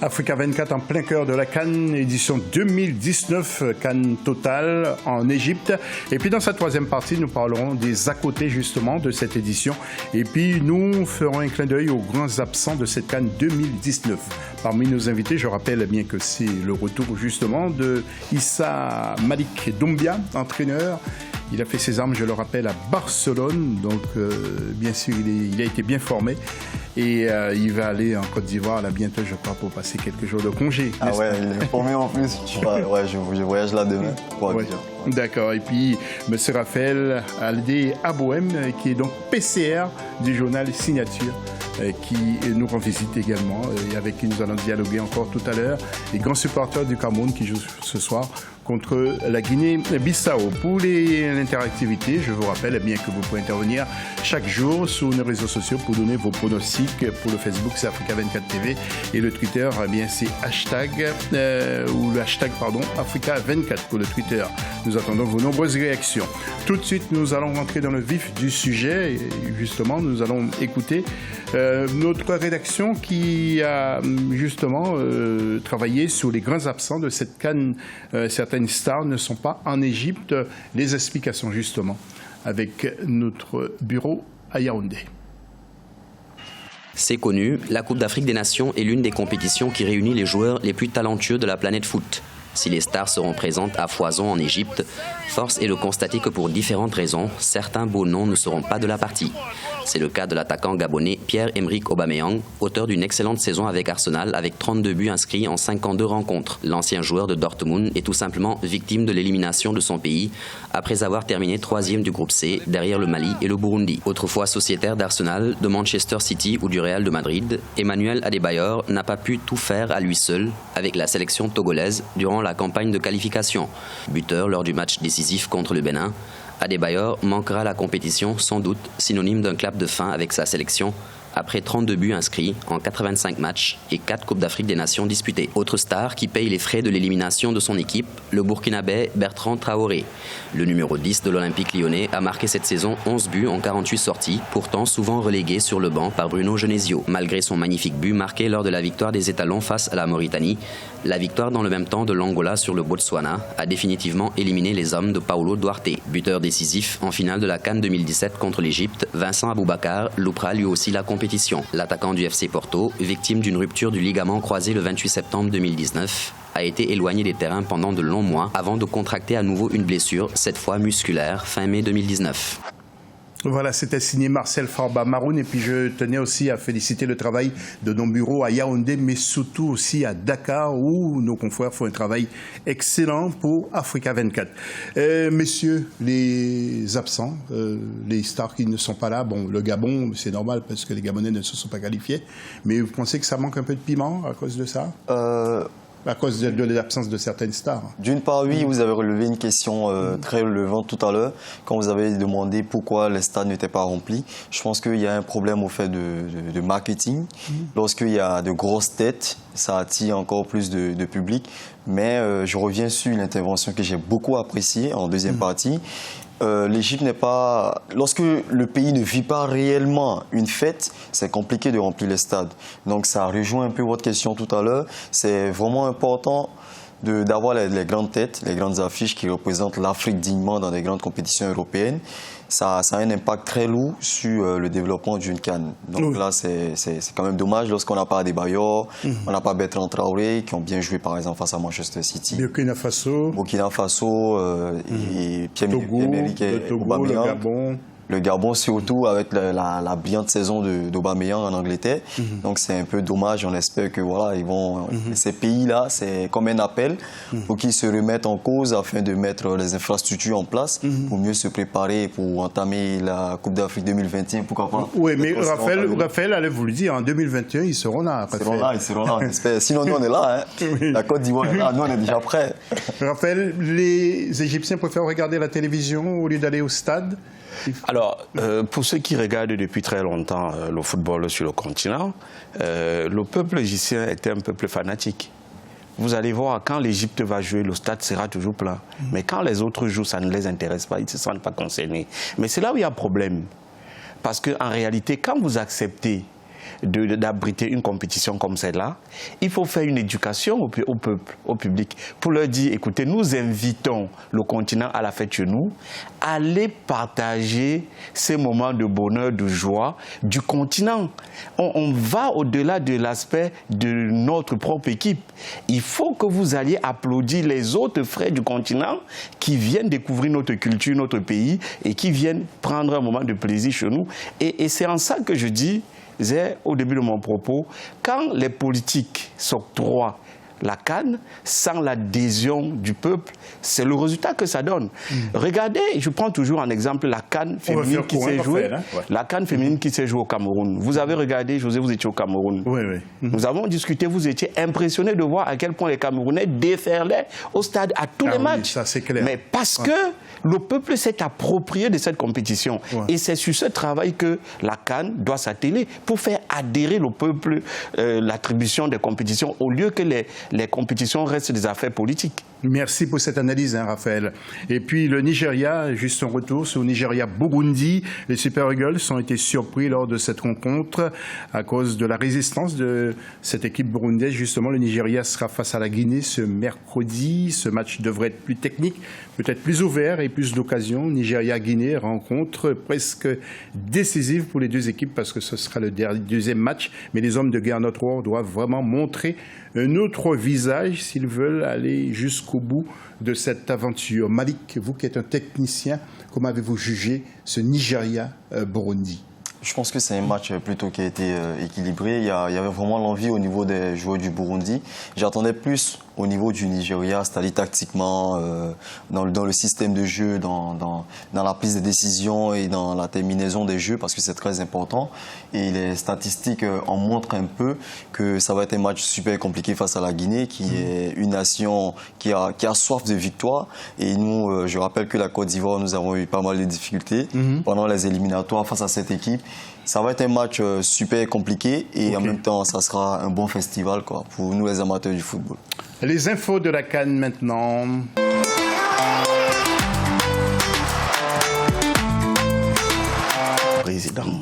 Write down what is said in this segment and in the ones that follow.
Africa 24 en plein cœur de la CAN, édition 2019, CAN totale en Égypte. Et puis dans sa troisième partie, nous parlerons des à côté justement de cette édition. Et puis nous ferons un clin d'œil aux grands absents de cette CAN 2019. Parmi nos invités, je rappelle bien que c'est le retour justement de Issa Malik Doumbia, entraîneur. Il a fait ses armes, je le rappelle, à Barcelone. Donc, bien sûr, il a été bien formé. Et il va aller en Côte d'Ivoire, là, bientôt, je crois, pour passer quelques jours de congé. Ah ouais, il est formé en plus. Ouais, je voyage là demain. Ouais. D'accord. Et puis, M. Raphaël Aldé Abouem, qui est donc PCR du journal Signature, qui nous rend visite également et avec qui nous allons dialoguer encore tout à l'heure. Les grands supporters du Cameroun qui jouent ce soir contre la Guinée-Bissau. Pour l'interactivité, je vous rappelle bien que vous pouvez intervenir chaque jour sur nos réseaux sociaux pour donner vos pronostics. Pour le Facebook, c'est Africa 24 TV et le Twitter, eh bien c'est hashtag Africa 24 pour le Twitter. Nous attendons vos nombreuses réactions. Tout de suite, nous allons rentrer dans le vif du sujet et justement, nous allons écouter notre rédaction qui a justement travaillé sur les grands absents de cette CAN. Certaines stars ne sont pas en Égypte. Les explications justement avec notre bureau à Yaoundé. C'est connu, la Coupe d'Afrique des Nations est l'une des compétitions qui réunit les joueurs les plus talentueux de la planète foot. Si les stars seront présentes à foison en Égypte, force est de constater que pour différentes raisons, certains beaux noms ne seront pas de la partie. C'est le cas de l'attaquant gabonais Pierre-Emerick Aubameyang, auteur d'une excellente saison avec Arsenal avec 32 buts inscrits en 52 rencontres. L'ancien joueur de Dortmund est tout simplement victime de l'élimination de son pays après avoir terminé 3e du groupe C derrière le Mali et le Burundi. Autrefois sociétaire d'Arsenal, de Manchester City ou du Real de Madrid, Emmanuel Adebayor n'a pas pu tout faire à lui seul avec la sélection togolaise durant la campagne de qualification. Buteur lors du match décisif contre le Bénin, Adebayor manquera la compétition sans doute, synonyme d'un clap de fin avec sa sélection, après 32 buts inscrits en 85 matchs et 4 Coupes d'Afrique des Nations disputées. Autre star qui paye les frais de l'élimination de son équipe, le Burkinabé Bertrand Traoré. Le numéro 10 de l'Olympique lyonnais a marqué cette saison 11 buts en 48 sorties, pourtant souvent relégué sur le banc par Bruno Genesio. Malgré son magnifique but marqué lors de la victoire des Étalons face à la Mauritanie, la victoire dans le même temps de l'Angola sur le Botswana a définitivement éliminé les hommes de Paulo Duarte. Buteur décisif en finale de la CAN 2017 contre l'Égypte, Vincent Aboubakar loupera lui aussi la compétition. L'attaquant du FC Porto, victime d'une rupture du ligament croisé le 28 septembre 2019, a été éloigné des terrains pendant de longs mois avant de contracter à nouveau une blessure, cette fois musculaire, fin mai 2019. Voilà, c'était signé Marcel Farba Maroun et puis je tenais aussi à féliciter le travail de nos bureaux à Yaoundé, mais surtout aussi à Dakar où nos confrères font un travail excellent pour Africa 24. Messieurs, les absents, les stars qui ne sont pas là, bon, le Gabon, c'est normal parce que les Gabonais ne se sont pas qualifiés, mais vous pensez que ça manque un peu de piment à cause de ça à cause de l'absence de certaines stars. D'une part, oui, vous avez relevé une question très relevante tout à l'heure, quand vous avez demandé pourquoi les stades n'étaient pas remplis. Je pense qu'il y a un problème au fait de marketing. Lorsqu'il y a de grosses têtes, ça attire encore plus de public. Mais je reviens sur une intervention que j'ai beaucoup appréciée en deuxième partie. L'Égypte n'est pas... Lorsque le pays ne vit pas réellement une fête, c'est compliqué de remplir les stades. Donc ça rejoint un peu votre question tout à l'heure. C'est vraiment important d'avoir les grandes têtes, les grandes affiches qui représentent l'Afrique dignement dans des grandes compétitions européennes. Ça a un impact très lourd sur le développement d'une CAN. Donc là, c'est quand même dommage lorsqu'on n'a pas Adebayor, on n'a pas Bertrand Traoré, qui ont bien joué par exemple face à Manchester City. Burkina Faso, et Pierre-Emerick Aubameyang. Le Gabon. Le Gabon surtout avec la brillante saison d'Aubameyang en Angleterre. Donc c'est un peu dommage, on espère que voilà, ils vont, ces pays-là, c'est comme un appel pour qu'ils se remettent en cause afin de mettre les infrastructures en place pour mieux se préparer pour entamer la Coupe d'Afrique 2021, pourquoi pas. Oui, mais Raphaël allait vous le dire, en 2021, ils seront là. Ils seront là, j'espère. Sinon, nous, on est là. Hein. La Côte d'Ivoire est là, nous, on est déjà prêts. Raphaël, les Égyptiens préfèrent regarder la télévision au lieu d'aller au stade? Alors, pour ceux qui regardent depuis très longtemps le football sur le continent, le peuple égyptien était un peuple fanatique. Vous allez voir, quand l'Égypte va jouer, le stade sera toujours plein. Mais quand les autres jouent, ça ne les intéresse pas, ils ne se sentent pas concernés. Mais c'est là où il y a un problème. Parce qu'en réalité, quand vous acceptez d'abriter une compétition comme celle-là, il faut faire une éducation au peuple, au public, pour leur dire, écoutez, nous invitons le continent à la fête chez nous, allez partager ces moments de bonheur, de joie du continent. On va au-delà de l'aspect de notre propre équipe. Il faut que vous alliez applaudir les autres frères du continent qui viennent découvrir notre culture, notre pays et qui viennent prendre un moment de plaisir chez nous. Et c'est en ça que je dis, au début de mon propos, quand les politiques s'octroient la CAN sans l'adhésion du peuple, c'est le résultat que ça donne. Regardez, je prends toujours en exemple la CAN féminine qui s'est jouée. La CAN féminine qui s'est jouée au Cameroun. Vous avez regardé, José, vous étiez au Cameroun. Oui, oui. Nous avons discuté, vous étiez impressionné de voir à quel point les Camerounais déferlaient au stade à tous les matchs. Ça, c'est clair. Mais parce que le peuple s'est approprié de cette compétition. Et c'est sur ce travail que la CAN doit s'atteler pour faire adhérer le peuple l'attribution des compétitions au lieu que les compétitions restent des affaires politiques. Merci pour cette analyse, Raphaël. Et puis le Nigeria, juste en retour sur Nigeria-Burundi, les Super Eagles ont été surpris lors de cette rencontre à cause de la résistance de cette équipe burundaise. Justement, le Nigeria sera face à la Guinée ce mercredi. Ce match devrait être plus technique, peut-être plus ouvert et plus d'occasions. Nigeria-Guinée, rencontre presque décisive pour les deux équipes parce que ce sera le deuxième match. Mais les hommes de Gernot Rohr doivent vraiment montrer un autre visage s'ils veulent aller jusqu'au bout de cette aventure. Malik, vous qui êtes un technicien, comment avez-vous jugé ce Nigeria-Burundi ? Je pense que c'est un match plutôt qui a été équilibré. Il y avait vraiment l'envie au niveau des joueurs du Burundi. J'attendais plus au niveau du Nigeria, c'est-à-dire tactiquement, dans le système de jeu, dans la prise de décision et dans la terminaison des jeux, parce que c'est très important. Et les statistiques en montrent un peu que ça va être un match super compliqué face à la Guinée, qui est une nation qui a soif de victoire. Et nous, je rappelle que la Côte d'Ivoire, nous avons eu pas mal de difficultés pendant les éliminatoires face à cette équipe. Ça va être un match super compliqué et en même temps, ça sera un bon festival pour nous les amateurs du football. Les infos de la CAN maintenant.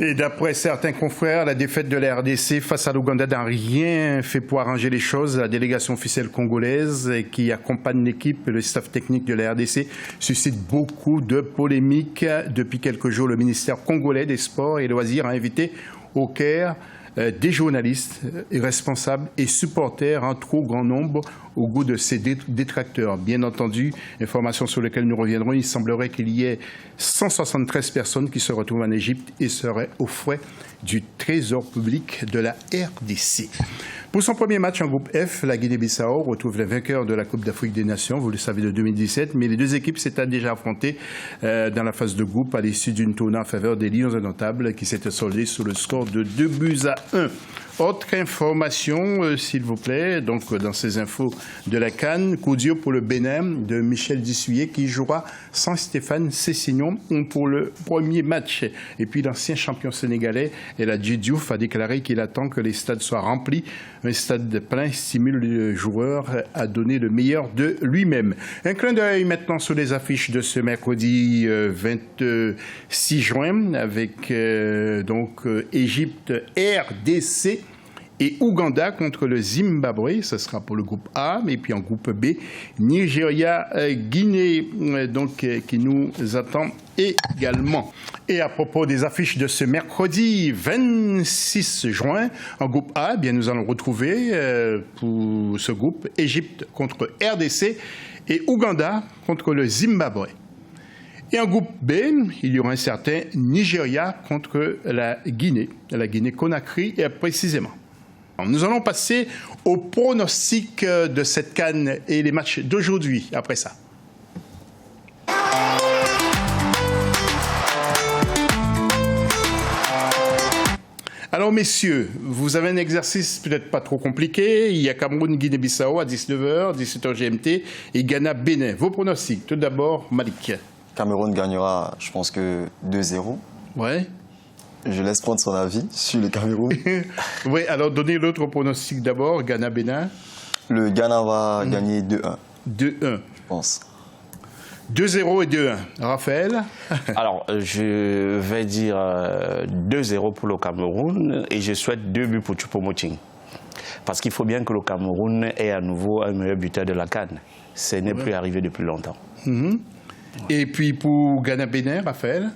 Et d'après certains confrères, la défaite de la RDC face à l'Ouganda n'a rien fait pour arranger les choses. La délégation officielle congolaise qui accompagne l'équipe et le staff technique de la RDC suscite beaucoup de polémiques. Depuis quelques jours, le ministère congolais des Sports et Loisirs a invité au Caire des journalistes, responsables et supporters en trop grand nombre au goût de ces détracteurs. Bien entendu, information sur laquelle nous reviendrons, il semblerait qu'il y ait 173 personnes qui se retrouvent en Égypte et seraient aux frais du trésor public de la RDC. Pour son premier match en groupe F, la Guinée-Bissau retrouve les vainqueurs de la Coupe d'Afrique des Nations, vous le savez, de 2017, mais les deux équipes s'étaient déjà affrontées dans la phase de groupe à l'issue d'une tournée en faveur des Lions indomptables qui s'était soldée sur le score de 2-1. Autre information, s'il vous plaît, donc dans ces infos de la CAN, coup dur pour le Bénin de Michel Dissouillet qui jouera sans Stéphane Sessignon pour le premier match. Et puis l'ancien champion sénégalais, El Hadji Diouf, a déclaré qu'il attend que les stades soient remplis. Un stade plein stimule le joueur à donner le meilleur de lui-même. Un clin d'œil maintenant sur les affiches de ce mercredi 26 juin avec Égypte, RDC et Ouganda contre le Zimbabwe, ce sera pour le groupe A, mais puis en groupe B, Nigeria, Guinée, qui nous attend également. Et à propos des affiches de ce mercredi 26 juin, en groupe A, bien nous allons retrouver pour ce groupe Égypte contre RDC et Ouganda contre le Zimbabwe. Et en groupe B, il y aura un certain Nigeria contre la Guinée-Conakry précisément. Nous allons passer au pronostic de cette CAN et les matchs d'aujourd'hui après ça. Alors messieurs, vous avez un exercice peut-être pas trop compliqué. Il y a Cameroun-Guinée-Bissau à 19h, 17h GMT et Ghana-Bénin. Vos pronostics, tout d'abord Malik. Cameroun gagnera, je pense que 2-0. Ouais. Je laisse prendre son avis sur le Cameroun. Oui, alors donnez l'autre pronostic d'abord, Ghana-Bénin. Le Ghana va gagner 2-1. 2-1. Je pense. 2-0 et 2-1. Raphaël? Alors, je vais dire 2-0 pour le Cameroun et je souhaite 2 buts pour Choupo-Moting. Parce qu'il faut bien que le Cameroun ait à nouveau un meilleur buteur de la CAN. Ce n'est plus arrivé depuis longtemps. Et puis pour Ghana-Bénin, Raphaël?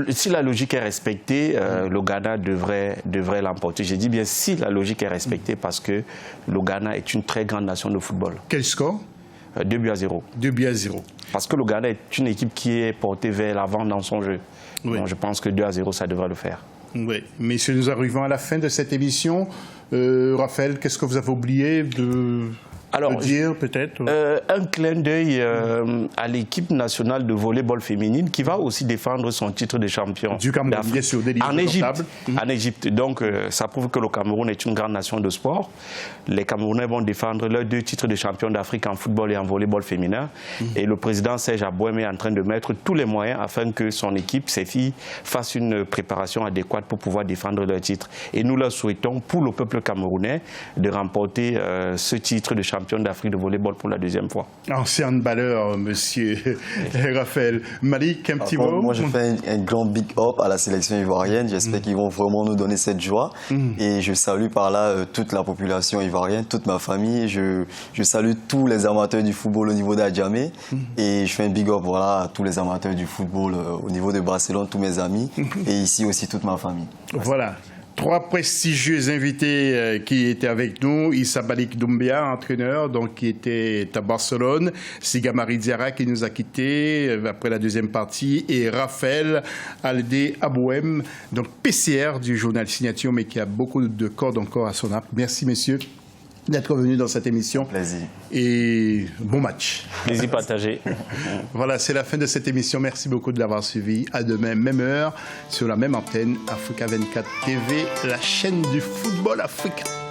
Si la logique est respectée, le Ghana devrait l'emporter. Je dis bien si la logique est respectée parce que le Ghana est une très grande nation de football. Quel score? 2-0. 2-0. Parce que le Ghana est une équipe qui est portée vers l'avant dans son jeu. Oui. Donc je pense que 2-0, ça devrait le faire. Oui, messieurs, nous arrivons à la fin de cette émission. Raphaël, qu'est-ce que vous avez oublié de dire, peut-être? Un clin d'œil à l'équipe nationale de volleyball féminine qui va aussi défendre son titre de champion du Cameroun, bien sûr, des livres en Égypte. En Égypte. Donc, ça prouve que le Cameroun est une grande nation de sport. Les Camerounais vont défendre leurs 2 titres de champion d'Afrique en football et en volleyball féminin. Et le président Serge Abouem est en train de mettre tous les moyens afin que son équipe, ses filles, fassent une préparation adéquate pour pouvoir défendre leur titre. Et nous leur souhaitons, pour le peuple camerounais, de remporter ce titre de champion d'Afrique de volleyball pour la 2e fois. Ancien handballeur, monsieur Raphaël. Malik, un petit mot? Moi, je fais un grand big up à la sélection ivoirienne. J'espère qu'ils vont vraiment nous donner cette joie. Et je salue par là toute la population ivoirienne, toute ma famille. Je salue tous les amateurs du football au niveau d'Adjamé. Et je fais un big up à tous les amateurs du football au niveau de Barcelone, tous mes amis. Et ici aussi, toute ma famille. Voilà. 3 prestigieux invités qui étaient avec nous. Issa Balik Doumbia, entraîneur, donc, qui était à Barcelone. Siga Marie Diarra qui nous a quittés après la 2e partie. Et Raphaël Aldé Abouem, donc PCR du journal Signature, mais qui a beaucoup de cordes encore à son arc. Merci, messieurs, d'être venus dans cette émission. Plaisir. Et bon match. Plaisir partagé. Voilà, c'est la fin de cette émission. Merci beaucoup de l'avoir suivi. À demain, même heure, sur la même antenne, Africa 24 TV, la chaîne du football africain.